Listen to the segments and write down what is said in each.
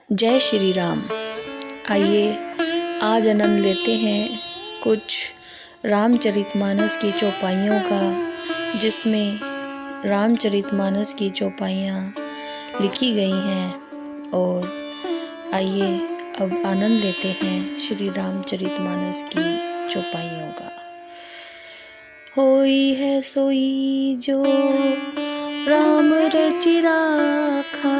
जय श्री राम। आइए आज आनंद लेते हैं कुछ रामचरितमानस की चौपाइयों का, जिसमें रामचरितमानस की चौपाइयाँ लिखी गई हैं। और आइए अब आनंद लेते हैं श्री रामचरितमानस की चौपाइयों का। होई है सोई जो राम रचि राखा,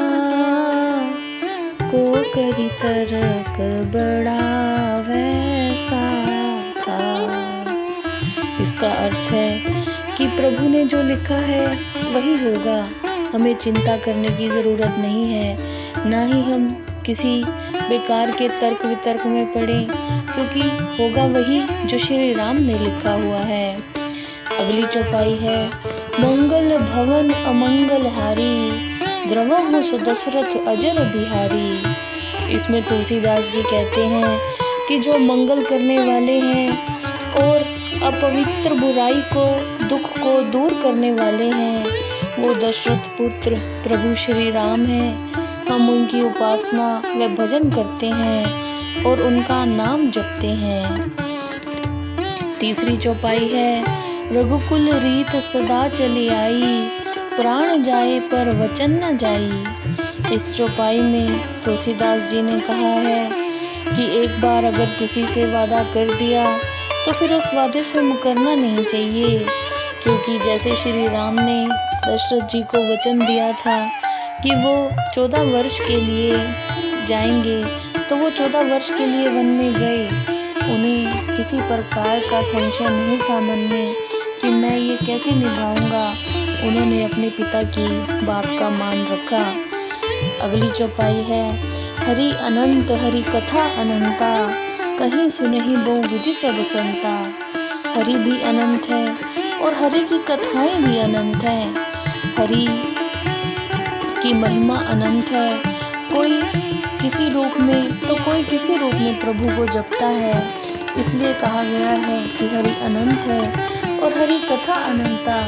को करी तरक बड़ा वैसा था। इसका अर्थ है कि प्रभु ने जो लिखा है वही होगा। हमें चिंता करने की ज़रूरत नहीं है, ना ही हम किसी बेकार के तर्क वितर्क में पड़े, क्योंकि होगा वही जो श्री राम ने लिखा हुआ है। अगली चौपाई है मंगल भवन अमंगल हारी, द्रवहु सो दशरथ अजर बिहारी। इसमें तुलसीदास जी कहते हैं कि जो मंगल करने वाले हैं और अपवित्र बुराई को, दुख को दूर करने वाले हैं, वो दशरथ पुत्र प्रभु श्री राम हैं। हम उनकी उपासना व भजन करते हैं और उनका नाम जपते हैं। तीसरी चौपाई है रघुकुल रीत सदा चली आई, प्राण जाए पर वचन न जाई। इस चौपाई में तुलसीदास जी ने कहा है कि एक बार अगर किसी से वादा कर दिया तो फिर उस वादे से मुकरना नहीं चाहिए, क्योंकि जैसे श्री राम ने दशरथ जी को वचन दिया था कि वो 14 वर्ष के लिए जाएंगे, तो वो 14 वर्ष के लिए वन में गए। उन्हें किसी प्रकार का संशय नहीं था मन में कि मैं ये कैसे निभाऊंगा। उन्होंने अपने पिता की बात का मान रखा। अगली चौपाई है हरि अनंत हरि कथा अनंता, कहीं सुनहि बहु विधि सब संता। हरि भी अनंत है और हरि की कथाएं भी अनंत हैं। हरि की महिमा अनंत है। कोई किसी रूप में तो कोई किसी रूप में प्रभु को जपता है, इसलिए कहा गया है कि हरि अनंत है और हरि कथा अनंता।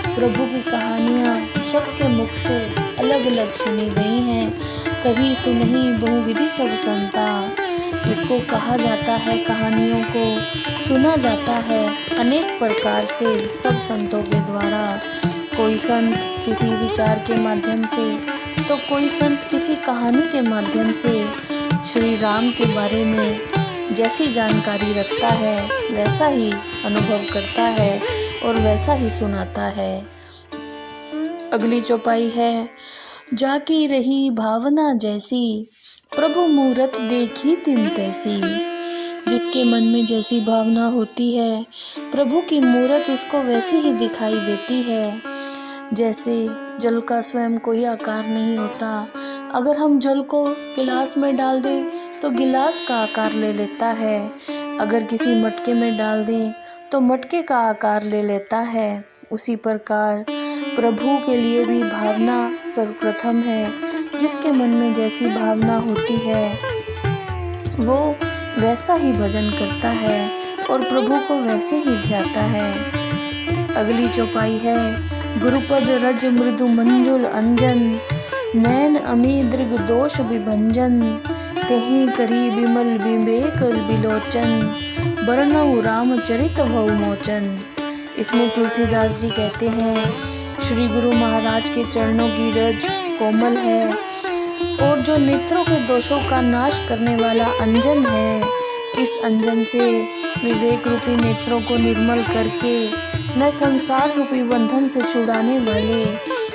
प्रभु की कहानियाँ सबके मुख से अलग अलग सुनी गई हैं। कहीं सुनहि बहुविधि सब संता। इसको कहा जाता है, कहानियों को सुना जाता है अनेक प्रकार से सब संतों के द्वारा। कोई संत किसी विचार के माध्यम से, तो कोई संत किसी कहानी के माध्यम से श्री राम के बारे में जैसी जानकारी रखता है वैसा ही अनुभव करता है और वैसा ही सुनाता है। अगली चौपाई है जाकी रही भावना जैसी, प्रभु मूरत देखी तिन तैसी। जिसके मन में जैसी भावना होती है, प्रभु की मूरत उसको वैसी ही दिखाई देती है। जैसे जल का स्वयं कोई आकार नहीं होता, अगर हम जल को गिलास में डाल दें तो गिलास का आकार ले लेता है। अगर किसी मटके में डाल दें तो मटके का आकार ले लेता है। उसी प्रकार प्रभु के लिए भी भावना सर्वप्रथम है। जिसके मन में जैसी भावना होती है वो वैसा ही भजन करता है और प्रभु को वैसे ही ध्याता है। अगली चौपाई है गुरुपद रज मृदु मंजुल अंजन, नैन अमी दृग दोष विभंजन। तेहि करी बिमल विवेक बिलोचन, बरनऊ रामचरित भव मोचन। इसमें तुलसीदास जी कहते हैं श्री गुरु महाराज के चरणों की रज कोमल है और जो नेत्रों के दोषों का नाश करने वाला अंजन है। इस अंजन से विवेक रूपी नेत्रों को निर्मल करके मैं संसार रूपी बंधन से छुड़ाने वाले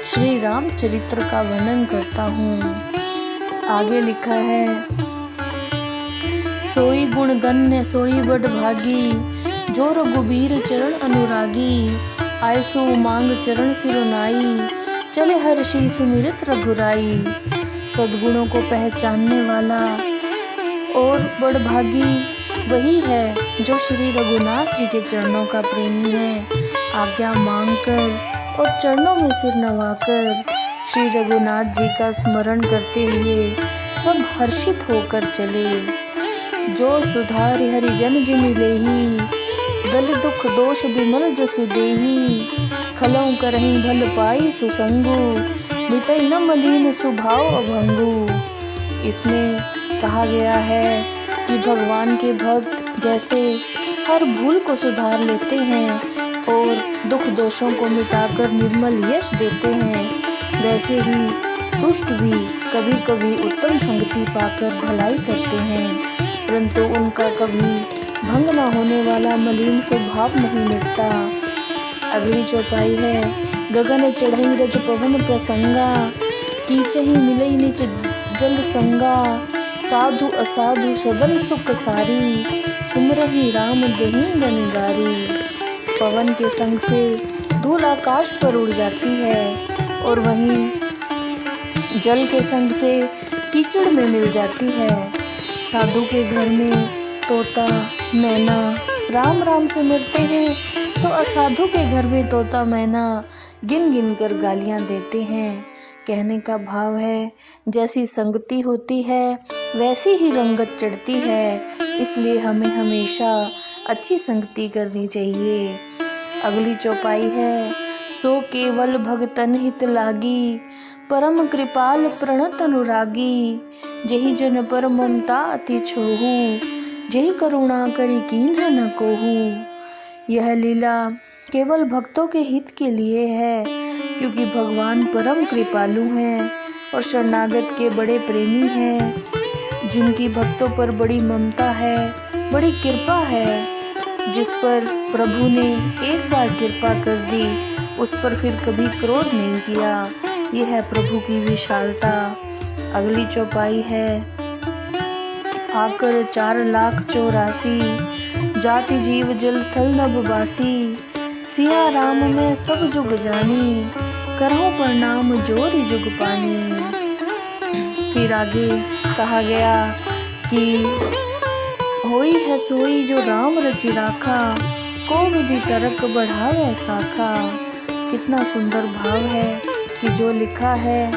श्री राम चरित्र का वर्णन करता हूँ। आगे लिखा है सोई गुण गण्य सोई बड़ भागी, जो रघुबीर चरण अनुरागी। आयसु मांग चरण सिरुनाई, चले हर्षि सुमिरत रघुराई। सद्गुणों को पहचानने वाला और बड़भागी वही है जो श्री रघुनाथ जी के चरणों का प्रेमी है। आज्ञा मांगकर और चरणों में सिर नवाकर श्री रघुनाथ जी का स्मरण करते हुए सब हर्षित होकर चले। जो सुधारि हरिजन जिमि लेहि, दल दुख दोष बिमल जसु देहि। खलऊ करहि भल पाई सुसंगु, मिटै न मलिन सुभाव अभंगु। इसमें कहा गया है कि भगवान के भक्त जैसे हर भूल को सुधार लेते हैं और दुख दोषों को मिटाकर निर्मल यश देते हैं, वैसे ही दुष्ट भी कभी कभी उत्तम संगति पाकर भलाई करते हैं, परंतु उनका कभी भंग न होने वाला मलिन स्वभाव नहीं मिटता। अगली चौपाई है, गगन चढ़ई रज पवन प्रसंगा, कीचहि मिलई निच जल संगा, साधु असाधु सदन सुख सारी, सुमरहि राम देहि गनिगारी। पवन के संग से धूल आकाश पर उड़ जाती है और वहीं जल के संग से कीचड़ में मिल जाती है। साधु के घर में तोता मैना राम राम से मिलते हैं तो असाधु के घर में तोता मैना गिन गिन कर गालियां देते हैं। कहने का भाव है, जैसी संगति होती है वैसी ही रंगत चढ़ती है, इसलिए हमें हमेशा अच्छी संगति करनी चाहिए। अगली चौपाई है, सो केवल भगतन हित लागी, परम कृपाल प्रणत अनुरागी, जेहि जन पर ममता अति छोहू, जेहि करुणा करी कीन्ह न कोहू। यह लीला केवल भक्तों के हित के लिए है, क्योंकि भगवान परम कृपालु हैं और शरणागत के बड़े प्रेमी हैं, जिनकी भक्तों पर बड़ी ममता है, बड़ी कृपा है। जिस पर प्रभु ने एक बार कृपा कर दी उस पर फिर कभी क्रोध नहीं किया, यह है प्रभु की विशालता। अगली चौपाई है, आकर 4,84,000 जाति जीव जल थल नभ बासी, सिया राम में सब जुग जानी, करहु प्रणाम जोरि जुग पानी। फिर आगे कहा गया कि होई है सोई जो राम रचि राखा, को विधि तर्क बढ़ावे साखा। कितना सुंदर भाव है कि जो लिखा है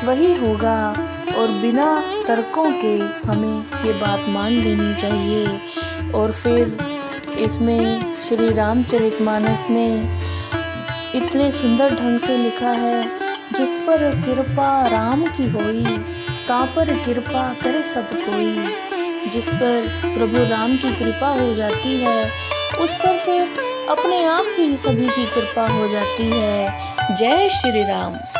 वही होगा और बिना तर्कों के हमें ये बात मान लेनी चाहिए। और फिर इसमें श्री रामचरितमानस में इतने सुंदर ढंग से लिखा है, जिस पर कृपा राम की होई, ता पर कृपा करे सब कोई। जिस पर प्रभु राम की कृपा हो जाती है उस पर फिर अपने आप ही सभी की कृपा हो जाती है। जय श्री राम।